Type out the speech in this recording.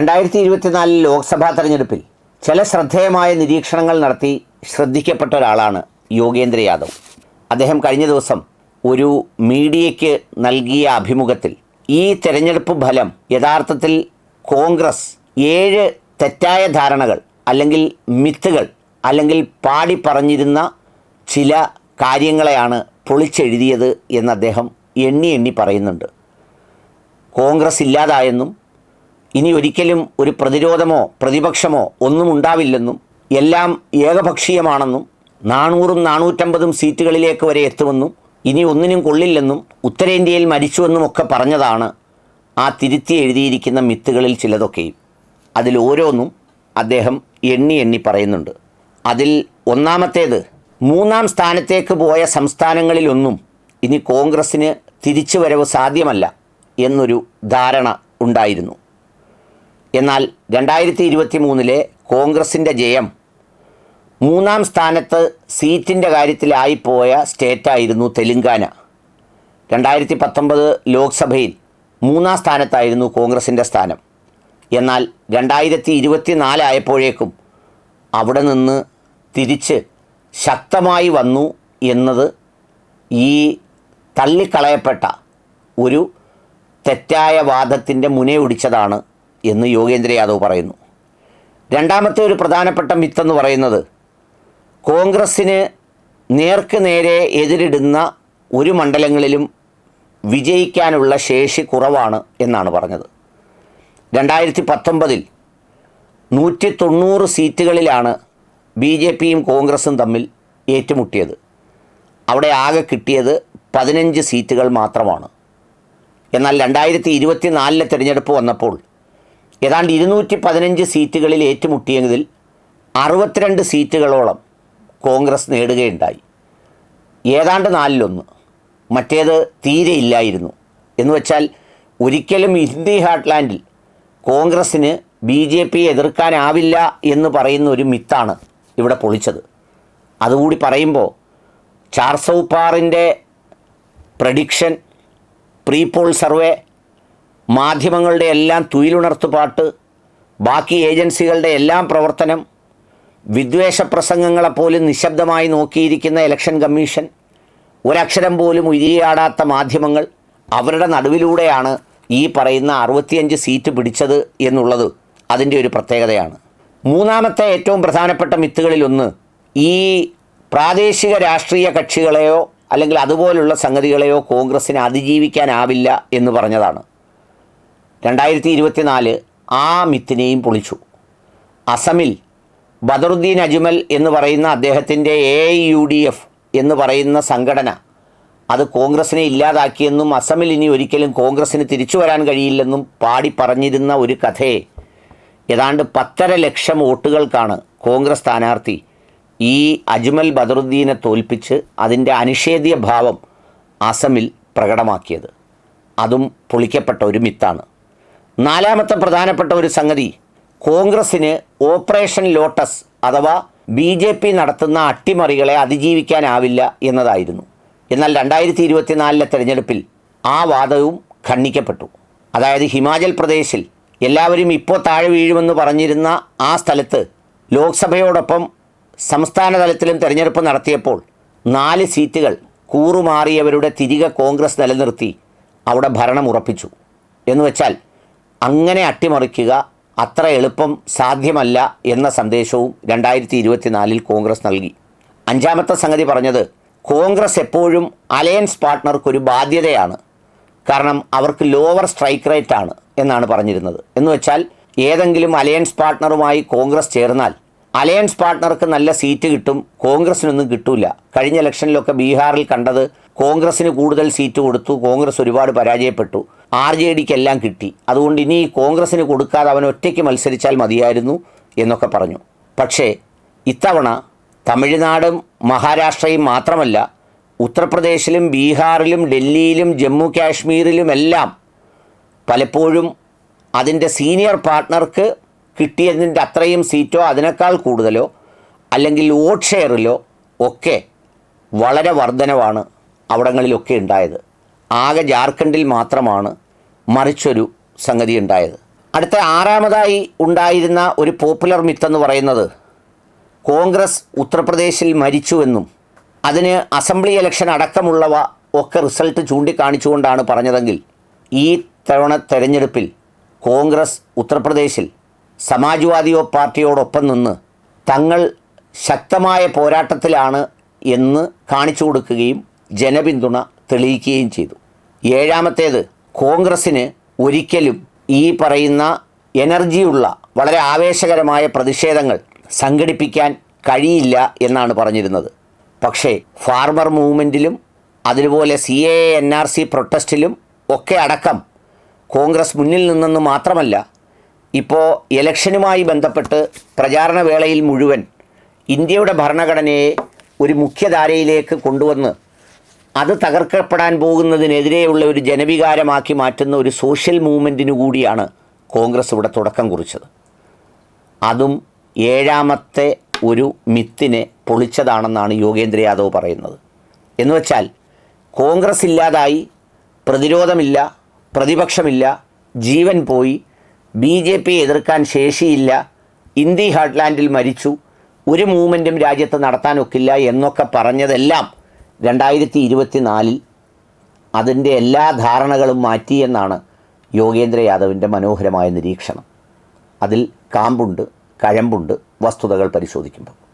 2024 ലോക്സഭാ തെരഞ്ഞെടുപ്പിൽ ചില ശ്രദ്ധേയമായ നിരീക്ഷണങ്ങൾ നടത്തി ശ്രദ്ധിക്കപ്പെട്ട ഒരാളാണ് യോഗേന്ദ്ര യാദവ്. അദ്ദേഹം കഴിഞ്ഞ ദിവസം ഒരു മീഡിയയ്ക്ക് നൽകിയ അഭിമുഖത്തിൽ ഈ തെരഞ്ഞെടുപ്പ് ഫലം യഥാർത്ഥത്തിൽ കോൺഗ്രസ് 7 തെറ്റായ ധാരണകൾ അല്ലെങ്കിൽ മിത്തുകൾ അല്ലെങ്കിൽ പാടി പറഞ്ഞിരുന്ന ചില കാര്യങ്ങളെയാണ് പൊളിച്ചെഴുതിയത് എന്ന് അദ്ദേഹം എണ്ണി പറയുന്നുണ്ട്. കോൺഗ്രസ് ഇല്ലാതായെന്നും ഇനി ഒരിക്കലും ഒരു പ്രതിരോധമോ പ്രതിപക്ഷമോ ഒന്നും ഉണ്ടാവില്ലെന്നും എല്ലാം ഏകപക്ഷീയമാണെന്നും 400-450 സീറ്റുകളിലേക്ക് വരെ എത്തുമെന്നും ഇനി ഒന്നിനും കൊള്ളില്ലെന്നും ഉത്തരേന്ത്യയിൽ മരിച്ചുവെന്നുമൊക്കെ പറഞ്ഞതാണ് ആ തിരുത്തി എഴുതിയിരിക്കുന്ന മിത്തുകളിൽ ചിലതൊക്കെയും. അതിൽ ഓരോന്നും അദ്ദേഹം എണ്ണി പറയുന്നുണ്ട്. അതിൽ ഒന്നാമത്തേത്, 3ാം സ്ഥാനത്തേക്ക് പോയ സംസ്ഥാനങ്ങളിലൊന്നും ഇനി കോൺഗ്രസ്സിന് തിരിച്ചുവരവ് സാധ്യമല്ല എന്നൊരു ധാരണ ഉണ്ടായിരുന്നു. എന്നാൽ 2023 കോൺഗ്രസിൻ്റെ ജയം 3ാം സ്ഥാനത്ത് സീറ്റിൻ്റെ കാര്യത്തിലായിപ്പോയ സ്റ്റേറ്റായിരുന്നു തെലുങ്കാന. 2019 ലോക്സഭയിൽ 3ാം സ്ഥാനത്തായിരുന്നു കോൺഗ്രസിൻ്റെ സ്ഥാനം. എന്നാൽ 2024 ആയപ്പോഴേക്കും അവിടെ നിന്ന് തിരിച്ച് ശക്തമായി വന്നു എന്നത് ഈ തള്ളിക്കളയപ്പെട്ട ഒരു തെറ്റായ വാദത്തിൻ്റെ മുനയൊടിച്ചതാണ് എന്ന് യോഗേന്ദ്ര യാദവ് പറയുന്നു. രണ്ടാമത്തെ ഒരു പ്രധാനപ്പെട്ട മിത്തെന്ന് പറയുന്നത്, കോൺഗ്രസ്സിന് നേർക്ക് നേരെ എതിരിടുന്ന ഒരു മണ്ഡലങ്ങളിലും വിജയിക്കാനുള്ള ശേഷി കുറവാണ് എന്നാണ് പറഞ്ഞത്. 2019 190 സീറ്റുകളിലാണ് BJPയും കോൺഗ്രസും തമ്മിൽ ഏറ്റുമുട്ടിയത്. അവിടെ ആകെ കിട്ടിയത് 15 സീറ്റുകൾ മാത്രമാണ്. എന്നാൽ 2024 തിരഞ്ഞെടുപ്പ് വന്നപ്പോൾ ഏതാണ്ട് 215 സീറ്റുകളിൽ ഏറ്റുമുട്ടിയതിൽ 62 സീറ്റുകളോളം കോൺഗ്രസ് നേടുകയുണ്ടായി. ഏതാണ്ട് 4-1. മറ്റേത് തീരെ ഇല്ലായിരുന്നു. എന്ന് വെച്ചാൽ ഒരിക്കലും ഇന്ത്യ ഹാർട്ട്ലാൻഡിൽ കോൺഗ്രസ്സിന് BJP എതിർക്കാനാവില്ല എന്ന് പറയുന്ന ഒരു മിത്താണ് ഇവിടെ പൊളിച്ചത്. അതുകൂടി പറയുമ്പോൾ ചാർസൗപാറിൻ്റെ പ്രഡിക്ഷൻ, പ്രീ പോൾ സർവേ, മാധ്യമങ്ങളുടെ എല്ലാം തുയിലുണർത്തുപാട്ട്, ബാക്കി ഏജൻസികളുടെ എല്ലാം പ്രവർത്തനം, വിദ്വേഷ പ്രസംഗങ്ങളെപ്പോലും നിശബ്ദമായി നോക്കിയിരിക്കുന്ന ഇലക്ഷൻ കമ്മീഷൻ, ഒരക്ഷരം പോലും ഉരിയാടാത്ത മാധ്യമങ്ങൾ, അവരുടെ നടുവിലൂടെയാണ് ഈ പറയുന്ന 65 സീറ്റ് പിടിച്ചത് എന്നുള്ളത് അതിൻ്റെ ഒരു പ്രത്യേകതയാണ്. മൂന്നാമത്തെ ഏറ്റവും പ്രധാനപ്പെട്ട മിത്തുകളിലൊന്ന്, ഈ പ്രാദേശിക രാഷ്ട്രീയ കക്ഷികളെയോ അല്ലെങ്കിൽ അതുപോലുള്ള സംഗതികളെയോ കോൺഗ്രസ്സിന് അതിജീവിക്കാനാവില്ല എന്ന് പറഞ്ഞതാണ്. 2024 ആ മിത്തിനെയും പൊളിച്ചു. അസമിൽ ബദറുദ്ദീൻ അജ്മൽ എന്ന് പറയുന്ന അദ്ദേഹത്തിൻ്റെ AIUDF എന്ന് പറയുന്ന സംഘടന അത് കോൺഗ്രസ്സിനെ ഇല്ലാതാക്കിയെന്നും അസമിൽ ഇനി ഒരിക്കലും കോൺഗ്രസ്സിന് തിരിച്ചു വരാൻ കഴിയില്ലെന്നും പാടി പറഞ്ഞിരുന്ന ഒരു കഥയെ ഏതാണ്ട് 10.5 ലക്ഷം വോട്ടുകൾക്കാണ് കോൺഗ്രസ് സ്ഥാനാർത്ഥി ഈ അജ്മൽ ബദറുദ്ദീനെ തോൽപ്പിച്ച് അതിൻ്റെ അനിഷേധ്യ ഭാവം അസമിൽ പ്രകടമാക്കിയത്. അതും പൊളിക്കപ്പെട്ട ഒരു മിത്താണ്. നാലാമത്തെ പ്രധാനപ്പെട്ട ഒരു സംഗതി, കോൺഗ്രസ്സിന് ഓപ്പറേഷൻ ലോട്ടസ് അഥവാ BJP നടത്തുന്ന അട്ടിമറികളെ അതിജീവിക്കാനാവില്ല എന്നതായിരുന്നു. എന്നാൽ 2024 തെരഞ്ഞെടുപ്പിൽ ആ വാദവും ഖണ്ഡിക്കപ്പെട്ടു. അതായത് ഹിമാചൽ പ്രദേശിൽ എല്ലാവരും ഇപ്പോൾ താഴെ വീഴുമെന്ന് പറഞ്ഞിരുന്ന ആ സ്ഥലത്ത് ലോക്സഭയോടൊപ്പം സംസ്ഥാന തലത്തിലും തെരഞ്ഞെടുപ്പ് നടത്തിയപ്പോൾ 4 സീറ്റുകൾ കൂറുമാറിയവരുടെ തിരികെ കോൺഗ്രസ് നിലനിർത്തി അവിടെ ഭരണം ഉറപ്പിച്ചു. എന്ന് വെച്ചാൽ അങ്ങനെ അട്ടിമറിക്കുക അത്ര എളുപ്പം സാധ്യമല്ല എന്ന സന്ദേശവും 2024 കോൺഗ്രസ് നൽകി. അഞ്ചാമത്തെ സംഗതി പറഞ്ഞത്, കോൺഗ്രസ് എപ്പോഴും അലയൻസ് പാർട്ട്ണർക്കൊരു ബാധ്യതയാണ്. കാരണം അവർക്ക് ലോവർ സ്ട്രൈക്ക് റേറ്റ് ആണ് എന്നാണ് പറഞ്ഞിരുന്നത്. എന്ന് വെച്ചാൽ ഏതെങ്കിലും അലയൻസ് പാർട്ട്ണറുമായി കോൺഗ്രസ് ചേർന്നാൽ അലയൻസ് പാർട്ട്ണർക്ക് നല്ല സീറ്റ് കിട്ടും, കോൺഗ്രസ്സിനൊന്നും കിട്ടില്ല. കഴിഞ്ഞ ഇലക്ഷനിലൊക്കെ ബീഹാറിൽ കണ്ടത് കോൺഗ്രസ്സിന് കൂടുതൽ സീറ്റ് കൊടുത്തു, കോൺഗ്രസ് ഒരുപാട് പരാജയപ്പെട്ടു, RJDക്ക് എല്ലാം കിട്ടി. അതുകൊണ്ട് ഇനി കോൺഗ്രസ്സിന് കൊടുക്കാതെ അവൻ ഒറ്റയ്ക്ക് മത്സരിച്ചാൽ മതിയായിരുന്നു എന്നൊക്കെ പറഞ്ഞു. പക്ഷേ ഇത്തവണ തമിഴ്നാടും മഹാരാഷ്ട്രയും മാത്രമല്ല, ഉത്തർപ്രദേശിലും ബീഹാറിലും ഡൽഹിയിലും ജമ്മു കാശ്മീരിലുമെല്ലാം പലപ്പോഴും അതിൻ്റെ സീനിയർ പാർട്ട്ണർക്ക് കിട്ടിയതിൻ്റെ അത്രയും സീറ്റോ അതിനേക്കാൾ കൂടുതലോ അല്ലെങ്കിൽ വോട്ട് ഷെയറിലോ ഒക്കെ വളരെ വർധനവാണ് അവിടങ്ങളിലൊക്കെ ഉണ്ടായത്. ആകെ ജാർഖണ്ഡിൽ മാത്രമാണ് മറിച്ചൊരു സംഗതി ഉണ്ടായത്. അടുത്ത ആറാമതായി ഉണ്ടായിരുന്ന ഒരു പോപ്പുലർ മിത്തെന്ന് പറയുന്നത് കോൺഗ്രസ് ഉത്തർപ്രദേശിൽ മരിച്ചുവെന്നും അതിന് അസംബ്ലി ഇലക്ഷൻ അടക്കമുള്ളവ ഒക്കെ റിസൾട്ട് ചൂണ്ടിക്കാണിച്ചുകൊണ്ടാണ് പറഞ്ഞതെങ്കിൽ ഈ തവണ തെരഞ്ഞെടുപ്പിൽ കോൺഗ്രസ് ഉത്തർപ്രദേശിൽ സമാജ്വാദി പാർട്ടിയോടൊപ്പം നിന്ന് തങ്ങൾ ശക്തമായ പോരാട്ടത്തിലാണ് എന്ന് കാണിച്ചു കൊടുക്കുകയും ജനപിന്തുണ തെളിയിക്കുകയും ചെയ്തു. ഏഴാമത്തേത്, കോൺഗ്രസ്സിന് ഒരിക്കലും ഈ പറയുന്ന എനർജിയുള്ള വളരെ ആവേശകരമായ പ്രതിഷേധങ്ങൾ സംഘടിപ്പിക്കാൻ കഴിയില്ല എന്നാണ് പറഞ്ഞിരുന്നത്. പക്ഷേ ഫാർമർ മൂവ്മെൻറ്റിലും അതുപോലെ CAA NRC പ്രൊട്ടസ്റ്റിലും ഒക്കെ അടക്കം കോൺഗ്രസ് മുന്നിൽ നിന്നെന്ന് മാത്രമല്ല, ഇപ്പോൾ ഇലക്ഷനുമായി ബന്ധപ്പെട്ട് പ്രചാരണ വേളയിൽ മുഴുവൻ ഇന്ത്യയുടെ ഭരണഘടനയെ ഒരു മുഖ്യധാരയിലേക്ക് കൊണ്ടുവന്ന് അത് തകർക്കപ്പെടാൻ പോകുന്നതിനെതിരെയുള്ള ഒരു ജനവികാരമാക്കി മാറ്റുന്ന ഒരു സോഷ്യൽ മൂവ്മെൻറ്റിനു കൂടിയാണ് കോൺഗ്രസ് ഇവിടെ തുടക്കം കുറിച്ചത്. അതും ഏഴാമത്തെ ഒരു മിത്തിനെ പൊളിച്ചതാണെന്നാണ് യോഗേന്ദ്ര യാദവ് പറയുന്നത്. എന്നുവെച്ചാൽ കോൺഗ്രസ് ഇല്ലാതായി, പ്രതിരോധമില്ല, പ്രതിപക്ഷമില്ല, ജീവൻ പോയി, BJP എതിർക്കാൻ ശേഷിയില്ല, ഇന്ത്യ ഹാർട്ട്ലാൻഡിൽ മരിച്ചു, ഒരു മൂവ്മെൻറ്റും രാജ്യത്ത് നടത്താനൊക്കില്ല എന്നൊക്കെ പറഞ്ഞതെല്ലാം 2024 അതിൻ്റെ എല്ലാ ധാരണകളും മാറ്റിയെന്നാണ് യോഗേന്ദ്ര യാദവിൻ്റെ മനോഹരമായ നിരീക്ഷണം. അതിൽ കാമ്പുണ്ട്, കഴമ്പുണ്ട് വസ്തുതകൾ പരിശോധിക്കുമ്പോൾ.